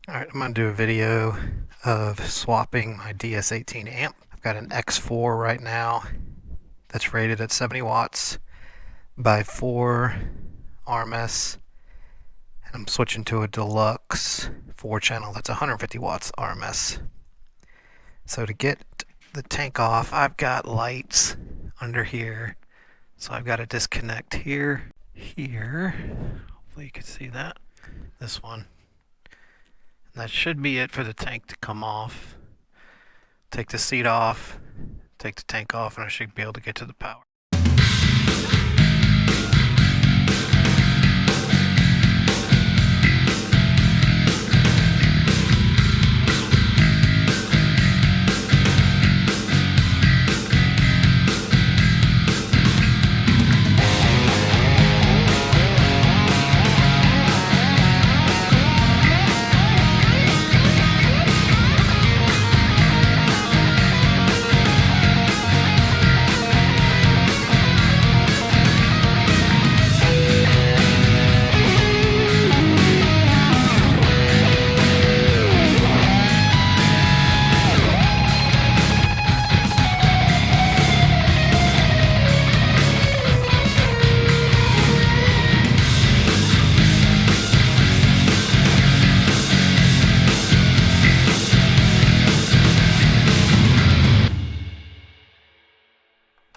Alright, I'm going to do a video of swapping my DS18 amp. I've got an X4 right now that's rated at 70 watts by 4 RMS, and I'm switching to a deluxe 4 channel that's 150 watts RMS. So to get the tank off, I've got lights under here, so I've got to disconnect here, hopefully you can see that, this one. That should be it for the tank to come off. Take the seat off, take the tank off, and I should be able to get to the power.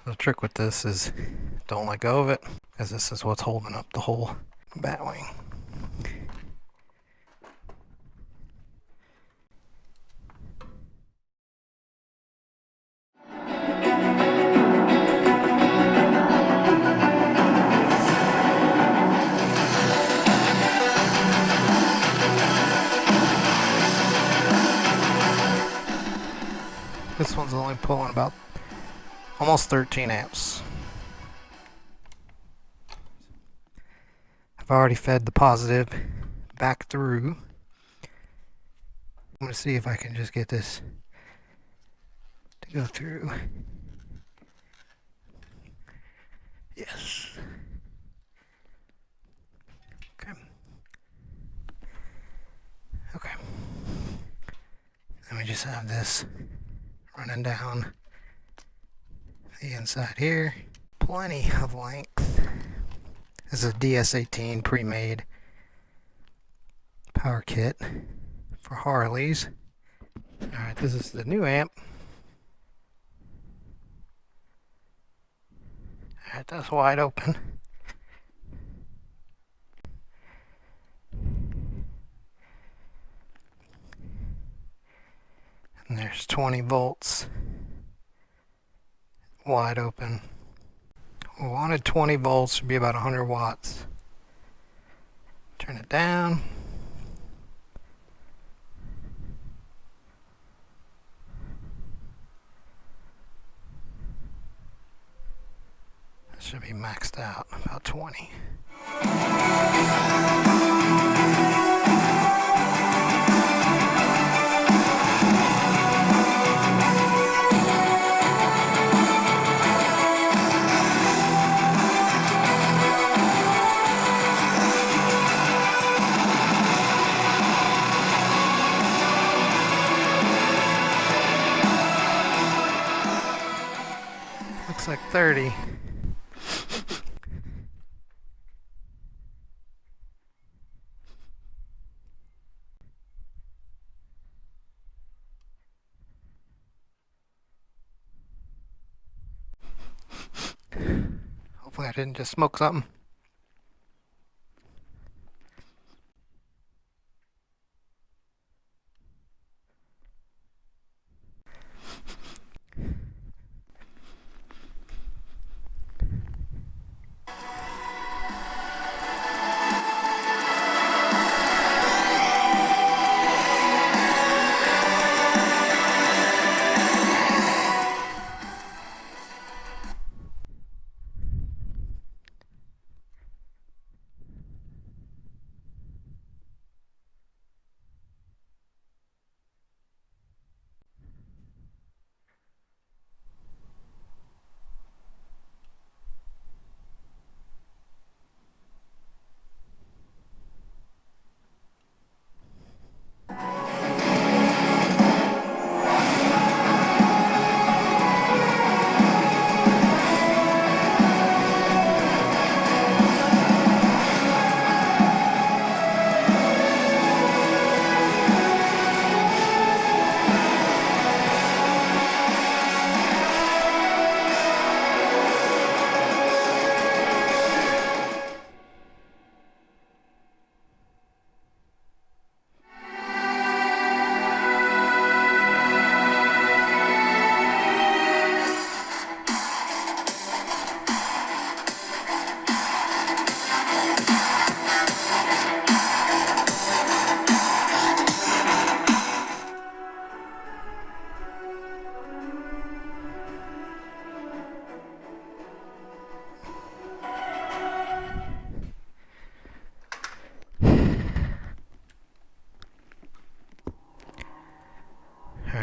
The trick with this is don't let go of it, because this is what's holding up the whole Batwing. This one's only pulling about almost 13 amps. I've already fed the positive back through. I'm going to see if I can just get this to go through. Yes. Okay. Then we just have this running down the inside here. Plenty of length. This is a DS18 pre-made power kit for Harleys. Alright, this is the new amp. Alright, that's wide open. And there's 20 volts. Wide open. We wanted 20 volts to be about 100 watts. Turn it down. That should be maxed out, about 20. Looks like 30. Hopefully I didn't just smoke something.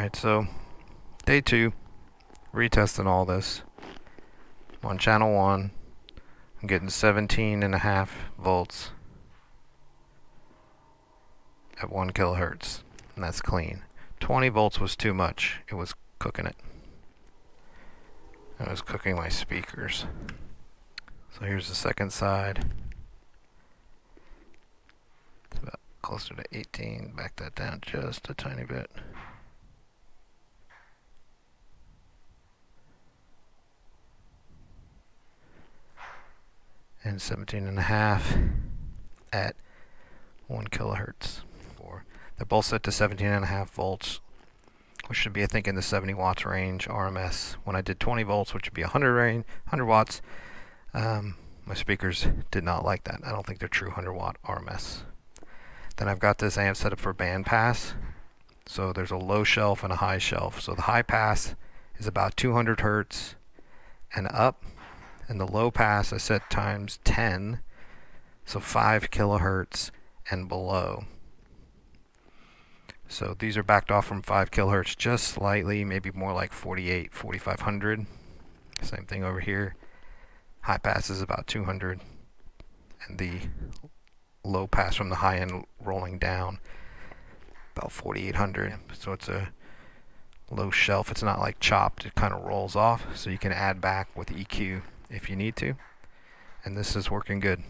Alright, so day 2, retesting all this. On channel 1, I'm getting 17.5 volts at 1 kilohertz, and that's clean. 20 volts was too much. It was cooking it. I was cooking my speakers. So here's the second side. It's about closer to 18. Back that down just a tiny bit. And 17.5 at 1 kilohertz. They're both set to 17.5 volts, which should be, I think, in the 70 watts range RMS. When I did 20 volts, which would be 100 watts, my speakers did not like that. I don't think they're true 100 watt RMS. Then I've got this amp set up for band pass. So there's a low shelf and a high shelf. So the high pass is about 200 hertz and up, and the low pass I set times 10, so 5 kilohertz and below. So these are backed off from 5 kilohertz just slightly, maybe more like 48, 4500. Same thing over here. High pass is about 200, and the low pass from the high end rolling down about 4800. So it's a low shelf. It's not like chopped. It kind of rolls off, so you can add back with EQ if you need to. And this is working good.